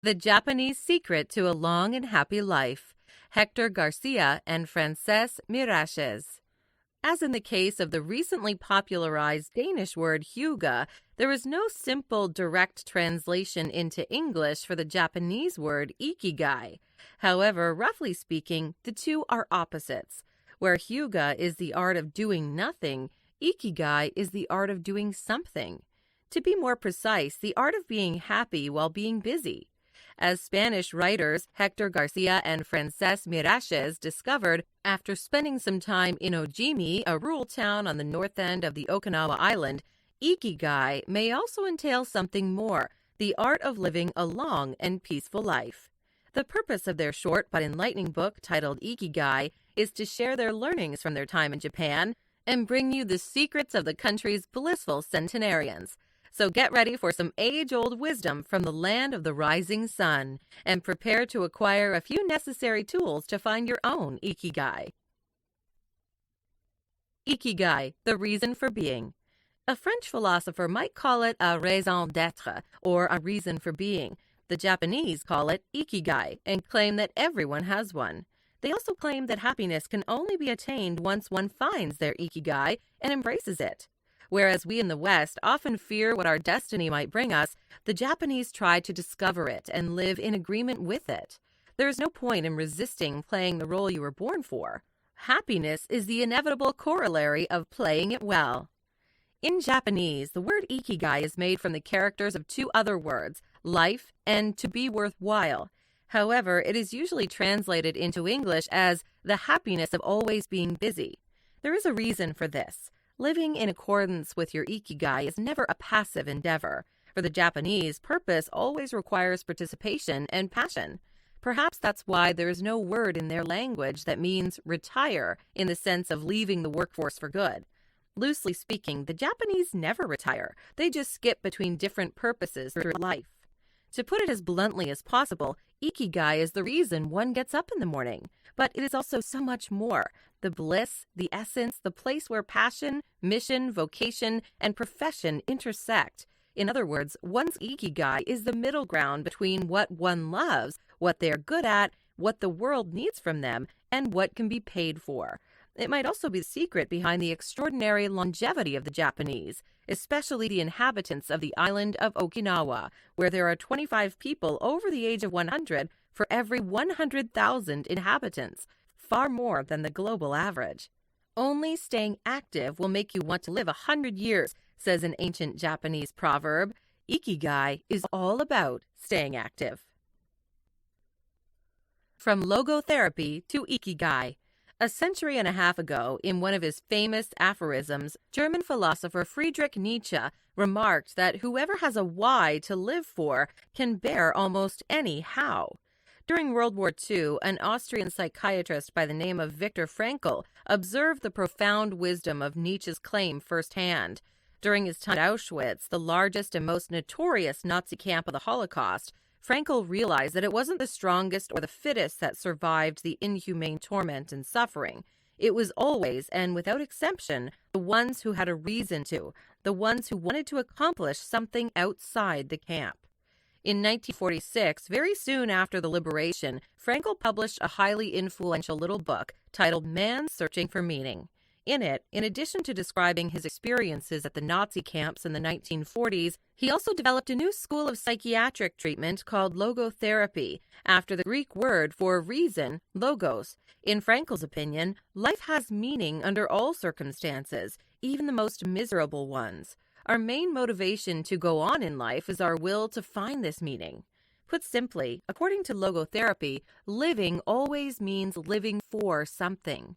The Japanese Secret to a Long and Happy Life, Héctor García Francesc Miralles. As in the case of the recently popularized Danish word hygge, there is no simple direct translation into English for the Japanese word ikigai. However, roughly speaking, the two are opposites. Where hygge is the art of doing nothing, ikigai is the art of doing something. To be more precise, the art of being happy while being busy. As Spanish writers Héctor García Francesc Miralles discovered after spending some time in Ojimi, a rural town on the north end of the Okinawa island, Ikigai may also entail something more, the art of living a long and peaceful life. The purpose of their short but enlightening book titled Ikigai is to share their learnings from their time in Japan and bring you the secrets of the country's blissful centenarians. So get ready for some age-old wisdom from the land of the rising sun and prepare to acquire a few necessary tools to find your own Ikigai. Ikigai, the reason for being. A French philosopher might call it a raison d'être, or a reason for being. The Japanese call it Ikigai and claim that everyone has one. They also claim that happiness can only be attained once one finds their Ikigai and embraces it. Whereas we in the West often fear what our destiny might bring us, the Japanese try to discover it and live in agreement with it. There is no point in resisting playing the role you were born for. Happiness is the inevitable corollary of playing it well. In Japanese, the word ikigai is made from the characters of two other words, life and to be worthwhile. However, it is usually translated into English as the happiness of always being busy. There is a reason for this. Living in accordance with your ikigai is never a passive endeavor. For the Japanese, purpose always requires participation and passion. Perhaps that's why there is no word in their language that means retire in the sense of leaving the workforce for good. Loosely speaking, the Japanese never retire. They just skip between different purposes through life. To put it as bluntly as possible, ikigai is the reason one gets up in the morning. But it is also so much more. The bliss, the essence, the place where passion, mission, vocation, and profession intersect. In other words, one's ikigai is the middle ground between what one loves, what they are good at, what the world needs from them, and what can be paid for. It might also be the secret behind the extraordinary longevity of the Japanese, especially the inhabitants of the island of Okinawa, where there are 25 people over the age of 100 for every 100,000 inhabitants, far more than the global average. Only staying active will make you want to live 100 years, says an ancient Japanese proverb. Ikigai is all about staying active. From logotherapy to Ikigai. A century and a half ago, in one of his famous aphorisms, German philosopher Friedrich Nietzsche remarked that whoever has a why to live for can bear almost any how. During World War II, an Austrian psychiatrist by the name of Viktor Frankl observed the profound wisdom of Nietzsche's claim firsthand. During his time at Auschwitz, the largest and most notorious Nazi camp of the Holocaust, Frankl realized that it wasn't the strongest or the fittest that survived the inhumane torment and suffering. It was always, and without exception, the ones who had a reason to, the ones who wanted to accomplish something outside the camp. In 1946, very soon after the liberation, Frankl published a highly influential little book titled Man Searching for Meaning. In it, in addition to describing his experiences at the Nazi camps in the 1940s, he also developed a new school of psychiatric treatment called logotherapy, after the Greek word for reason, logos. In Frankl's opinion, life has meaning under all circumstances, even the most miserable ones. Our main motivation to go on in life is our will to find this meaning. Put simply, according to logotherapy, living always means living for something.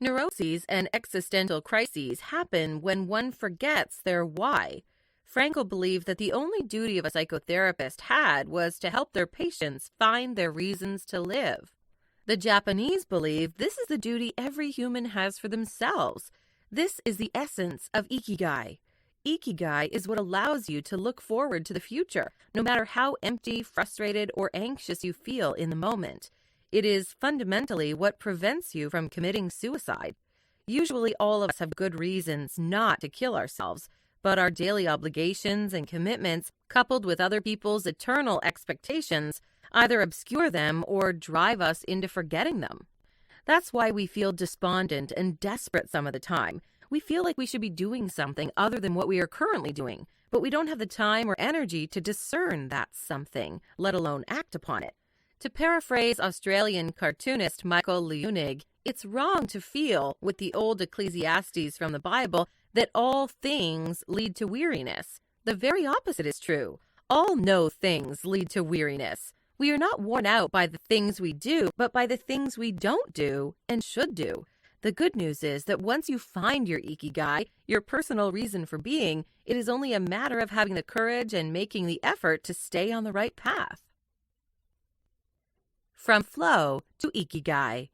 Neuroses and existential crises happen when one forgets their why. Frankl believed that the only duty of a psychotherapist had was to help their patients find their reasons to live. The Japanese believe this is the duty every human has for themselves. This is the essence of Ikigai. Ikigai is what allows you to look forward to the future, no matter how empty, frustrated, or anxious you feel in the moment. It is fundamentally what prevents you from committing suicide. Usually all of us have good reasons not to kill ourselves, But our daily obligations and commitments, coupled with other people's eternal expectations, either obscure them or drive us into forgetting them. That's why we feel despondent and desperate some of the time. We feel like we should be doing something other than what we are currently doing, but we don't have the time or energy to discern that something, let alone act upon it. To paraphrase Australian cartoonist Michael Leunig, it's wrong to feel, with the old Ecclesiastes from the Bible, that all things lead to weariness. The very opposite is true. All no things lead to weariness. We are not worn out by the things we do, but by the things we don't do and should do. The good news is that once you find your Ikigai, your personal reason for being, it is only a matter of having the courage and making the effort to stay on the right path. From flow to Ikigai.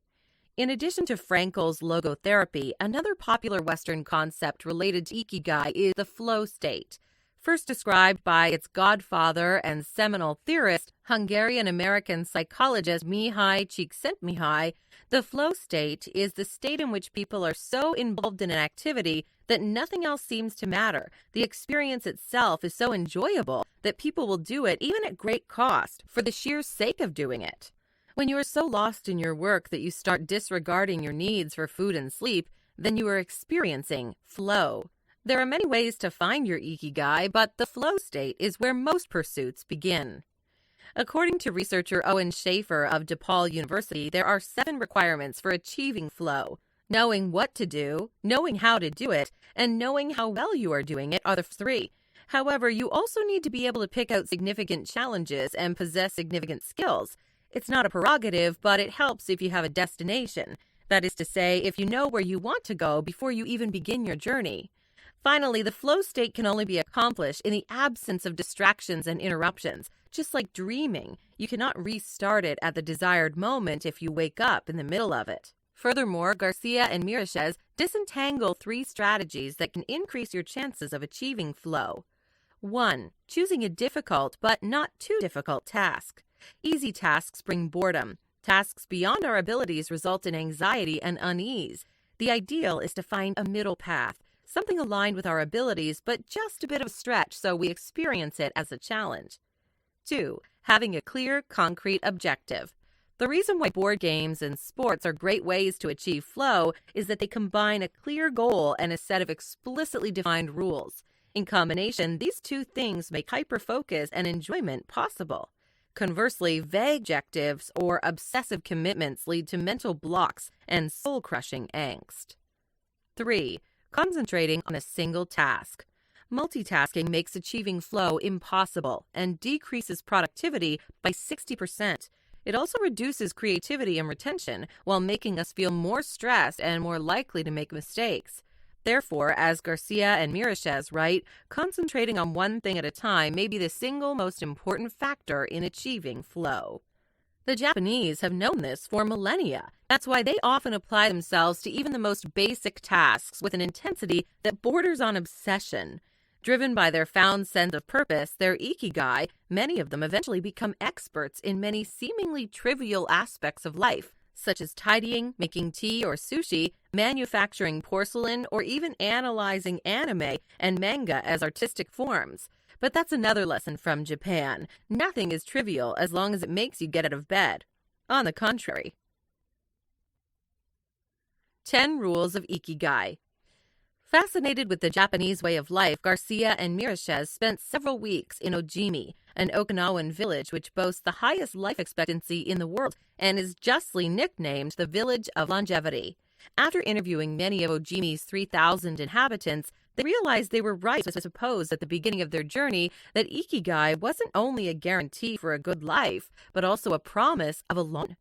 In addition to Frankl's logotherapy, another popular Western concept related to Ikigai is the flow state. First described by its godfather and seminal theorist, Hungarian-American psychologist Mihaly Csikszentmihalyi, the flow state is the state in which people are so involved in an activity that nothing else seems to matter. The experience itself is so enjoyable that people will do it even at great cost for the sheer sake of doing it. When you are so lost in your work that you start disregarding your needs for food and sleep, then you are experiencing flow. There are many ways to find your Ikigai, but the flow state is where most pursuits begin. According to researcher Owen Schaefer of DePaul University, there are 7 requirements for achieving flow. Knowing what to do, knowing how to do it, and knowing how well you are doing it are the 3. However, you also need to be able to pick out significant challenges and possess significant skills. It's not a prerogative, but it helps if you have a destination. That is to say, if you know where you want to go before you even begin your journey. Finally, the flow state can only be accomplished in the absence of distractions and interruptions. Just like dreaming, you cannot restart it at the desired moment if you wake up in the middle of it. Furthermore, García and Miralles disentangle 3 strategies that can increase your chances of achieving flow. 1. Choosing a difficult but not too difficult task. Easy tasks bring boredom. Tasks beyond our abilities result in anxiety and unease. The ideal is to find a middle path, something aligned with our abilities, but just a bit of a stretch so we experience it as a challenge. 2. Having a clear, concrete objective. The reason why board games and sports are great ways to achieve flow is that they combine a clear goal and a set of explicitly defined rules. In combination, these 2 things make hyperfocus and enjoyment possible. Conversely, vague objectives or obsessive commitments lead to mental blocks and soul-crushing angst. 3. Concentrating on a single task. Multitasking makes achieving flow impossible and decreases productivity by 60%. It also reduces creativity and retention while making us feel more stressed and more likely to make mistakes. Therefore, as García and Miralles write, concentrating on one thing at a time may be the single most important factor in achieving flow. The Japanese have known this for millennia. That's why they often apply themselves to even the most basic tasks with an intensity that borders on obsession. Driven by their found sense of purpose, their Ikigai, many of them eventually become experts in many seemingly trivial aspects of life, such as tidying, making tea or sushi, manufacturing porcelain, or even analyzing anime and manga as artistic forms. But that's another lesson from Japan. Nothing is trivial as long as it makes you get out of bed. On the contrary. 10 Rules of Ikigai. Fascinated with the Japanese way of life, García and Miralles spent several weeks in Ojimi, an Okinawan village which boasts the highest life expectancy in the world and is justly nicknamed the Village of Longevity. After interviewing many of Ojimi's 3,000 inhabitants, they realized they were right to suppose at the beginning of their journey that Ikigai wasn't only a guarantee for a good life, but also a promise of a long.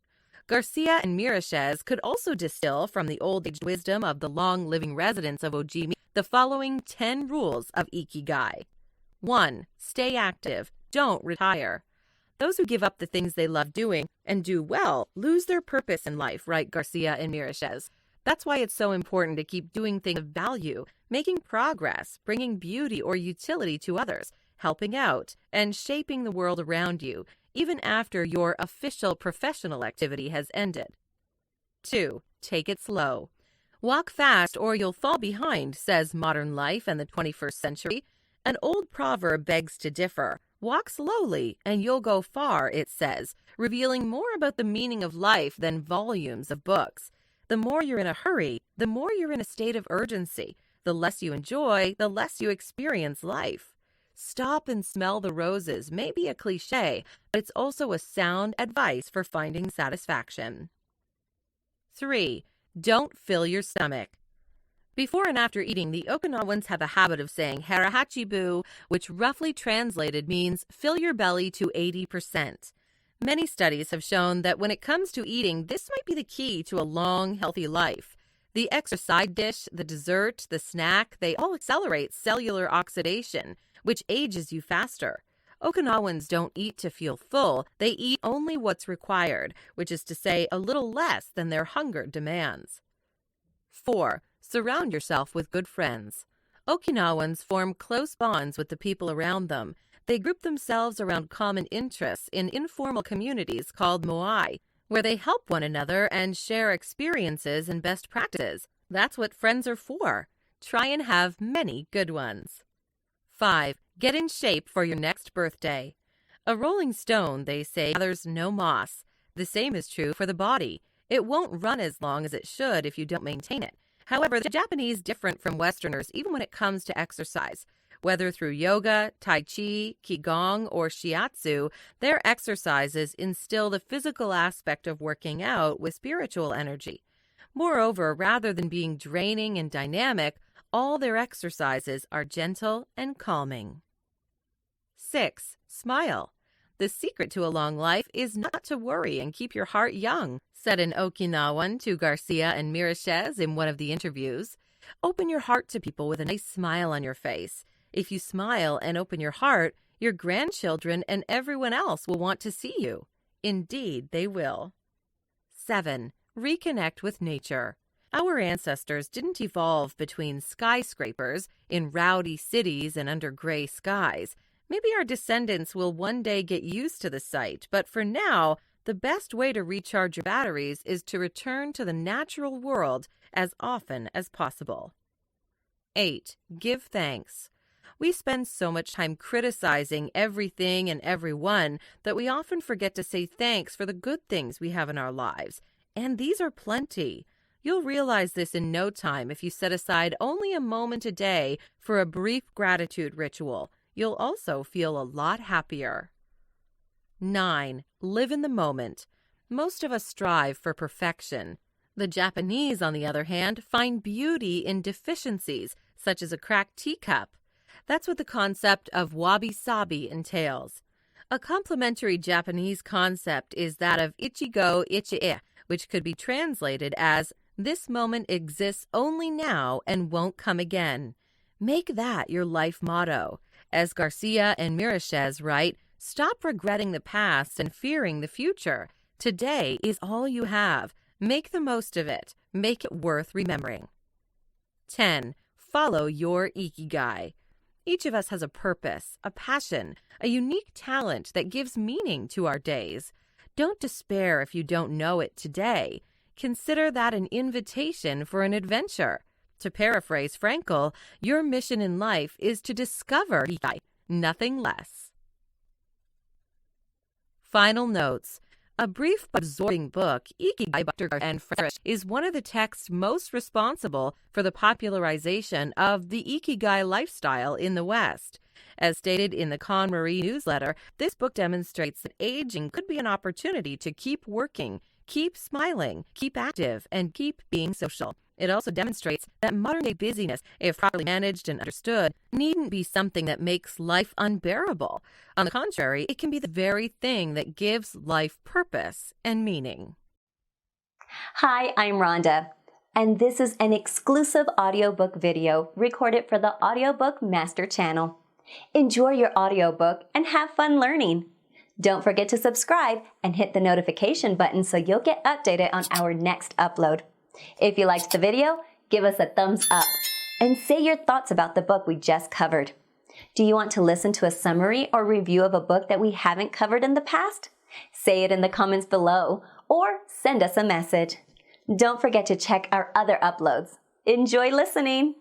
García and Miralles could also distill from the old-age wisdom of the long-living residents of Ojimi the following 10 rules of Ikigai. 1. Stay active. Don't retire. Those who give up the things they love doing and do well lose their purpose in life, write García and Miralles. That's why it's so important to keep doing things of value, making progress, bringing beauty or utility to others, helping out, and shaping the world around you, even after your official professional activity has ended. 2. Take it slow. Walk fast or you'll fall behind, says modern life and the 21st century. An old proverb begs to differ. Walk slowly and you'll go far, it says, revealing more about the meaning of life than volumes of books. The more you're in a hurry, the more you're in a state of urgency. The less you enjoy, the less you experience life. Stop and smell the roses may be a cliche, but it's also a sound advice for finding satisfaction. 3. Don't fill your stomach. Before and after eating, the Okinawans have a habit of saying harahachibu, which roughly translated means fill your belly to 80%. Many studies have shown that when it comes to eating, this might be the key to a long, healthy life. The extra side dish, the dessert, the snack, they all accelerate cellular oxidation, which ages you faster. Okinawans don't eat to feel full, they eat only what's required, which is to say a little less than their hunger demands. 4. Surround yourself with good friends. Okinawans form close bonds with the people around them. They group themselves around common interests in informal communities called moai, where they help one another and share experiences and best practices. That's what friends are for. Try and have many good ones. 5. Get in shape for your next birthday. A rolling stone, they say, gathers no moss. The same is true for the body. It won't run as long as it should if you don't maintain it. However, the Japanese different from Westerners even when it comes to exercise. Whether through yoga, tai chi, qigong, or shiatsu, their exercises instill the physical aspect of working out with spiritual energy. Moreover, rather than being draining and dynamic, all their exercises are gentle and calming. 6. Smile. The secret to a long life is not to worry and keep your heart young, said an Okinawan to García and Miralles in one of the interviews. Open your heart to people with a nice smile on your face. If you smile and open your heart, your grandchildren and everyone else will want to see you. Indeed, they will. 7. Reconnect with nature. Our ancestors didn't evolve between skyscrapers in rowdy cities and under gray skies. Maybe our descendants will one day get used to the sight, but for now, the best way to recharge your batteries is to return to the natural world as often as possible. 8. Give thanks. We spend so much time criticizing everything and everyone that we often forget to say thanks for the good things we have in our lives. And these are plenty. You'll realize this in no time if you set aside only a moment a day for a brief gratitude ritual. You'll also feel a lot happier. 9. Live in the moment. Most of us strive for perfection. The Japanese, on the other hand, find beauty in deficiencies, such as a cracked teacup. That's what the concept of wabi-sabi entails. A complementary Japanese concept is that of ichigo ichi-e, which could be translated as, this moment exists only now and won't come again. Make that your life motto. As García and Miralles write, stop regretting the past and fearing the future. Today is all you have. Make the most of it. Make it worth remembering. 10. Follow your Ikigai. Each of us has a purpose, a passion, a unique talent that gives meaning to our days. Don't despair if you don't know it today. Consider that an invitation for an adventure. To paraphrase Frankl, your mission in life is to discover Ikigai, nothing less. Final notes. A brief but absorbing book, Ikigai by Héctor García Francesc, is one of the texts most responsible for the popularization of the Ikigai lifestyle in the West. As stated in the Con Marie newsletter, this book demonstrates that aging could be an opportunity to keep working, keep smiling, keep active, and keep being social. It also demonstrates that modern-day busyness, if properly managed and understood, needn't be something that makes life unbearable. On the contrary, it can be the very thing that gives life purpose and meaning. Hi, I'm Rhonda, and this is an exclusive audiobook video recorded for the Audiobook Master Channel. Enjoy your audiobook and have fun learning. Don't forget to subscribe and hit the notification button so you'll get updated on our next upload. If you liked the video, give us a thumbs up and say your thoughts about the book we just covered. Do you want to listen to a summary or review of a book that we haven't covered in the past? Say it in the comments below or send us a message. Don't forget to check our other uploads. Enjoy listening!